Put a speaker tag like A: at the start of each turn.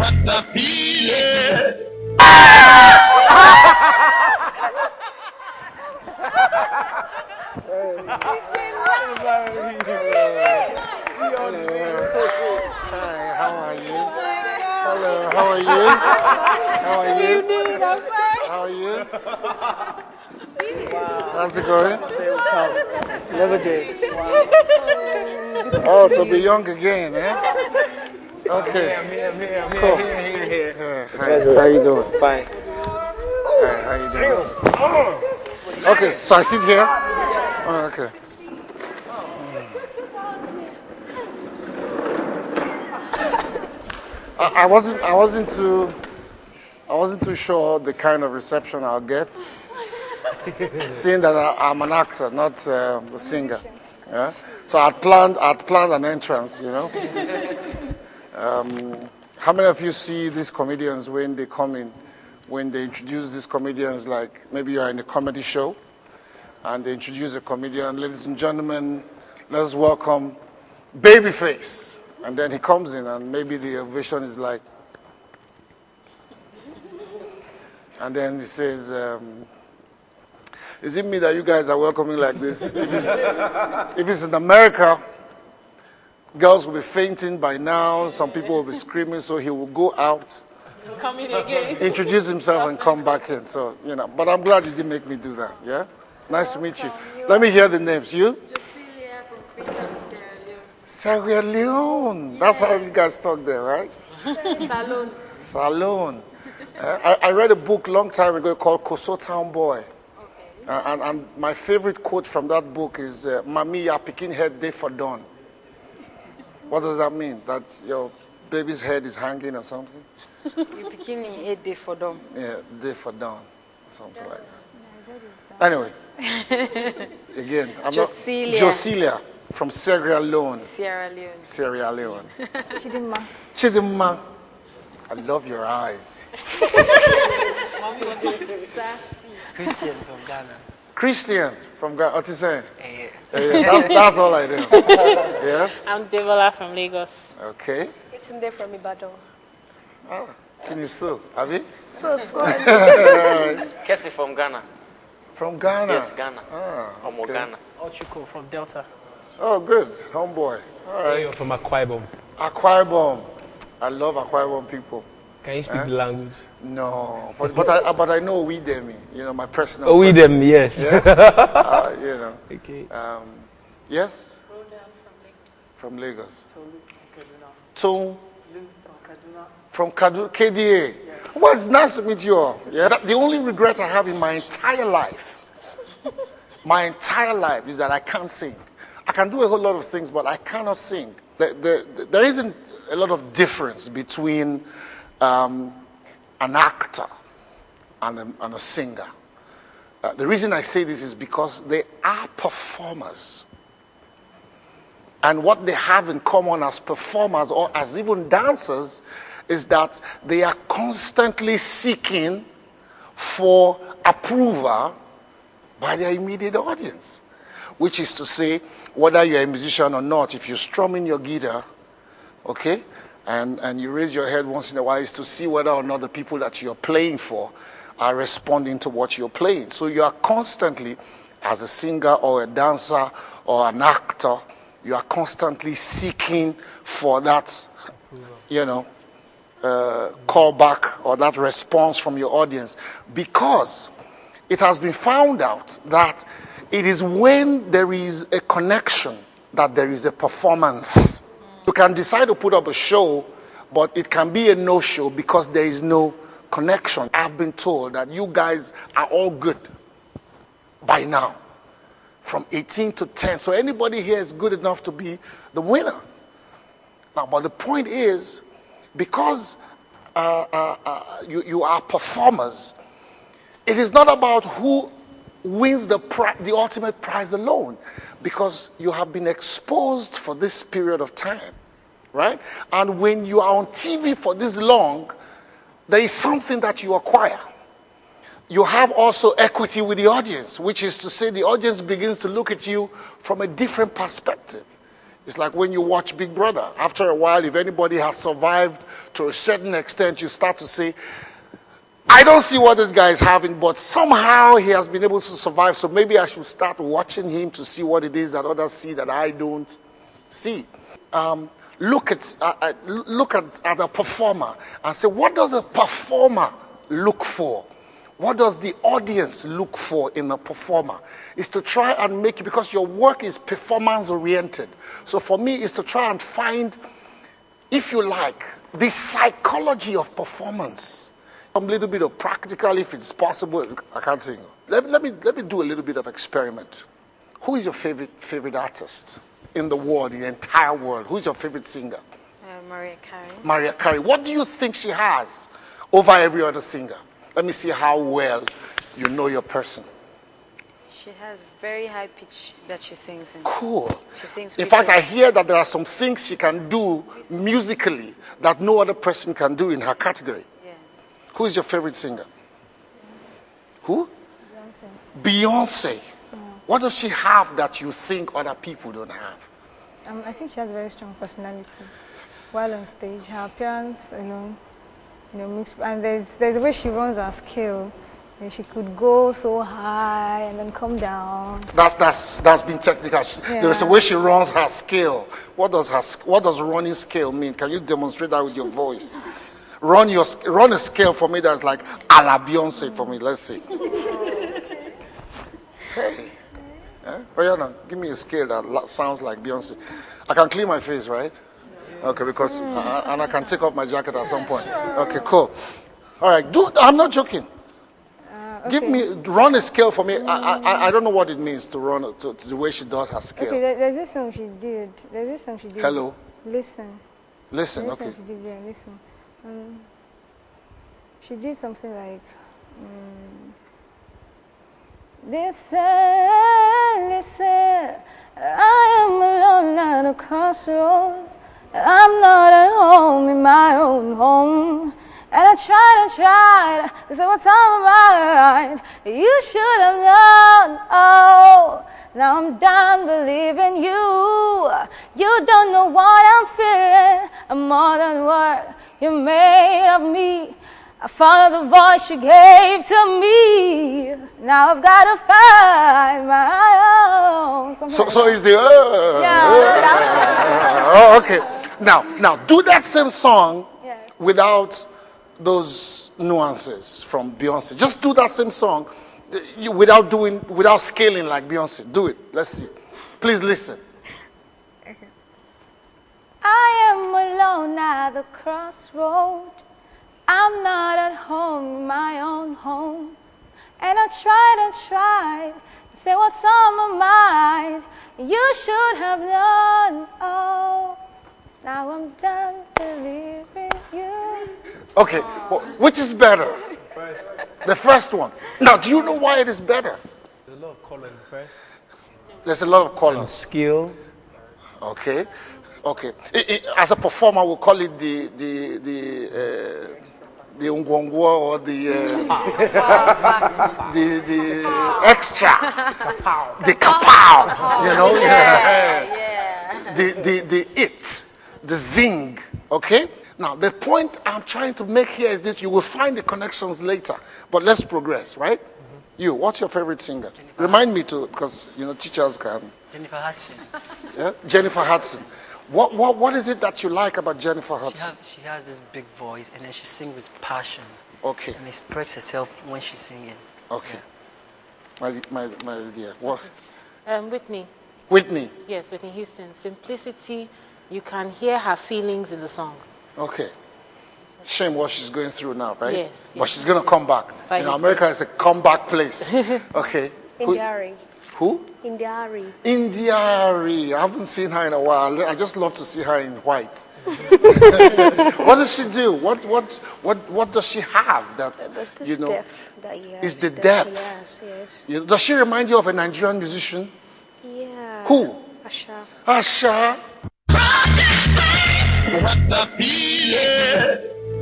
A: what the feeling.
B: Hi, how are you? Hello, how are you? How are you? How are you? How's it going?
C: Never did.
B: Oh, to be young again, eh? Okay.
C: I'm here.
B: Cool. Hi, how you doing?
C: Fine.
B: Hi, how you doing? Okay, so I sit here? Oh, okay. I wasn't too sure the kind of reception I'll get, seeing that I'm an actor, not a singer. Yeah. So I'd planned an entrance, you know. How many of you see these comedians when they come in, when they introduce these comedians, like maybe you're in a comedy show, and they introduce a comedian, ladies and gentlemen, let's welcome Babyface. And then he comes in, and maybe the ovation is like, and then he says, is it me that you guys are welcoming like this? If it's in America, girls will be fainting by now, some people will be screaming, so he will go out,
D: come in again,
B: introduce himself, and come back in. So, you know, but I'm glad you didn't make me do that, yeah? Nice to meet you. Let me hear the names. You?
D: Cecilia from Freetown, Sierra
B: Sierra Leone. That's how you guys talk there, right?
D: Leone. Salon.
B: Salon. I read a book long time ago called Town Boy.
D: Okay.
B: And my favorite quote from that book is, Mami, ya pikin head day for dawn. What does that mean? That your baby's head is hanging or something?
D: You bikini a day for them.
B: Yeah, day for dawn. Something like that. Anyway. Again, I'm
D: Josilia.
B: Josilia from Sierra Leone.
D: Sierra Leone.
B: Sierra Leone.
D: Chidimma.
B: Chidimma. I love your eyes.
C: Christian from Ghana.
B: Christian from Ghana. What you saying?
C: Yeah.
B: That's all I do. Yes?
E: I'm Devola from Lagos.
B: Okay.
D: It's in there from Ibadan.
B: Ah, Kinisu. Abi?
D: So
C: Kessie from Ghana.
B: From Ghana?
C: Yes, Ghana.
B: Ah,
C: Omo
B: okay.
C: Ghana.
F: Ochuko from Delta.
B: Oh, good. Homeboy. All right.
F: You're from Akwa Ibom.
B: Akwa Ibom. I love Akwa Ibom people.
F: Can you speak the language?
B: No. But I know Owidemi, you know, my personal
F: Owidemi, yes.
B: Yeah? You know.
F: Okay.
B: Yes? From Lagos. Tolu. From Kaduna. KDA. Well, it's nice to meet you all. Yeah? The only regret I have in my entire life is that I can't sing. I can do a whole lot of things, but I cannot sing. There isn't a lot of difference between an actor and a singer. The reason I say this is because they are performers. And what they have in common as performers or as even dancers is that they are constantly seeking for approval by their immediate audience. Which is to say, whether you're a musician or not, if you're strumming your guitar, okay, and you raise your head once in a while, is to see whether or not the people that you're playing for are responding to what you're playing. So you are constantly, as a singer or a dancer or an actor, you are constantly seeking for that, you know, callback or that response from your audience, because it has been found out that it is when there is a connection that there is a performance. You can decide to put up a show, but it can be a no-show because there is no connection. I've been told that you guys are all good by now, from 18 to 10. So anybody here is good enough to be the winner. Now, but the point is, because you are performers, it is not about who wins the ultimate prize alone, because you have been exposed for this period of time, right? And when you are on TV for this long, there is something that you acquire. You have also equity with the audience, which is to say the audience begins to look at you from a different perspective. It's like when you watch Big Brother. After a while, if anybody has survived to a certain extent, you start to say, I don't see what this guy is having, but somehow he has been able to survive, so maybe I should start watching him to see what it is that others see that I don't see. Look at a performer and say, what does a performer look for? What does the audience look for in a performer? Is to try and make it, because your work is performance oriented. So for me, is to try and find, if you like, the psychology of performance. A little bit of practical, if it's possible. I can't sing. Let me do a little bit of experiment. Who is your favorite artist in the world, in the entire world? Who is your favorite singer?
D: Mariah Carey.
B: Mariah Carey. What do you think she has over every other singer? Let me see how well you know your person.
D: She has very high pitch that she sings in.
B: Cool.
D: She sings.
B: In fact, I hear that there are some things she can do musically that no other person can do in her category.
D: Yes.
B: Who is your favorite singer? Who? Beyonce. What does she have that you think other people don't have?
G: I think she has a very strong personality. While on stage, her appearance alone, mixed, and there's a way she runs her scale. She could go so high and then come down. That's been technical. There's a way she runs her scale. What does running scale mean? Can you demonstrate that with your voice? Run a scale for me that's like a la Beyonce for me. Let's see. Hey. Oh yeah, no, give me a scale that sounds like Beyonce. I can clean my face, right? Okay, because and I can take off my jacket at some point. Okay, cool. All right, I'm not joking. Okay. Run a scale for me. I don't know what it means to run to the way she does her scale. Okay, there's this song she did.
B: Hello.
G: Listen.
B: Listen.
G: There's
B: Okay.
G: this song she did. Yeah, listen. She did something like. Listen, listen, I am alone at a crossroads. I'm not at home in my own home. And I tried to say what's on my mind. You should have known, oh, now I'm done believing you. You don't know what I'm feeling. I'm more than what you made of me. I followed the voice you gave to me. Now I've got to find my own.
B: So is the
G: yeah.
B: Okay. Now do that same song without those nuances from Beyonce. Just do that same song without scaling like Beyonce. Do it. Let's see. Please listen.
G: Okay. I am alone at the crossroad. I'm not at home, my own home. And I tried to say what's on my mind. You should have known, oh, now I'm done believing you.
B: Okay, well, which is better? The first one. Now, do you know why it is better?
F: There's a lot of color in the first.
B: There's a lot of color.
F: Skill.
B: Okay. As a performer, we'll call it the ungwangwa or the extra, the kapow, you know, the zing. Okay. Now the point I'm trying to make here is this: you will find the connections later, but let's progress, right? You, what's your favorite singer? Remind me to, because teachers can.
C: Jennifer Hudson.
B: Yeah, Jennifer Hudson. What is it that you like about Jennifer Hudson?
C: She has this big voice, and then she sings with passion.
B: Okay.
C: And express herself when she's singing.
B: Okay. My dear. What?
E: Whitney.
B: Whitney.
E: Yes, Whitney Houston. Simplicity. You can hear her feelings in the song.
B: Okay. Shame what she's going through now, right?
E: Yes.
B: But she's going to come back. America is a comeback place. Okay.
D: Indiari.
B: Who?
D: Indiari.
B: Indiari. I haven't seen her in a while. I just love to see her in white. What does she do? What does she have that
D: Depth that he has.
B: is the depth?
D: Yes.
B: Does she remind you of a Nigerian musician?
D: Yeah.
B: Who?
D: Asha.
B: Asha.
A: What the feeling?